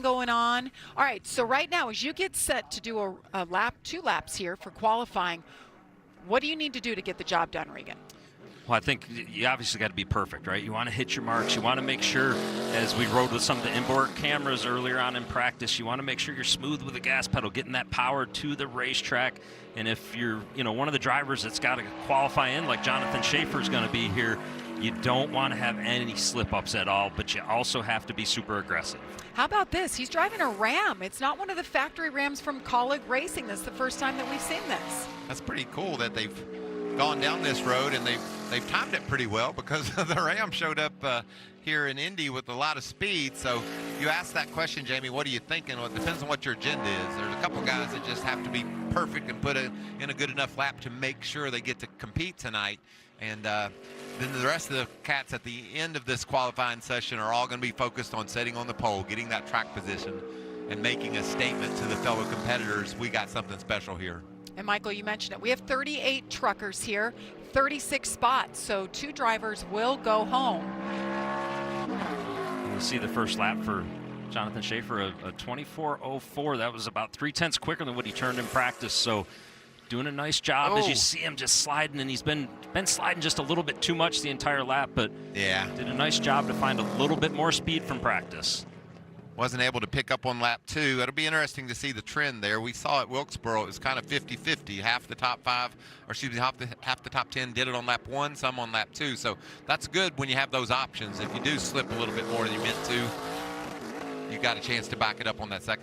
going on. All right, so right now as you get set to do a lap, 2 laps here for qualifying, what do you need to do to get the job done, Regan? Well, I think you obviously got to be perfect, right? You want to hit your marks. You want to make sure, as we rode with some of the inboard cameras earlier on in practice, you want to make sure you're smooth with the gas pedal, getting that power to the racetrack. And if you're, one of the drivers that's got to qualify in, like Jonathan Shafer is going to be here, you don't want to have any slip-ups at all, but you also have to be super aggressive. How about this? He's driving a Ram. It's not one of the factory Rams from Colleague Racing. This is the first time that we've seen this. That's pretty cool that they've gone down this road, and they've timed it pretty well, because the Ram showed up here in Indy with a lot of speed. So you asked that question, Jamie, what are you thinking? Well, it depends on what your agenda is. There's a couple guys that just have to be perfect and put in a good enough lap to make sure they get to compete tonight. And then the rest of the cats at the end of this qualifying session are all going to be focused on setting on the pole, getting that track position, and making a statement to the fellow competitors. We got something special here. And Michael, you mentioned it. We have 38 truckers here, 36 spots, so 2 drivers will go home. We'll see the first lap for Jonathan Shafer, a 24:04. That was about 0.3 quicker than what he turned in practice. So doing a nice job as you see him just sliding, and he's been sliding just a little bit too much the entire lap, but yeah, did a nice job to find a little bit more speed from practice. Wasn't able to pick up on lap 2. It'll be interesting to see the trend there. We saw at Wilkesboro it was kind of 50-50. Half the top 5, or excuse me, half the top 10 did it on lap 1, some on lap 2. So that's good when you have those options. If you do slip a little bit more than you meant to, you got a chance to back it up on that second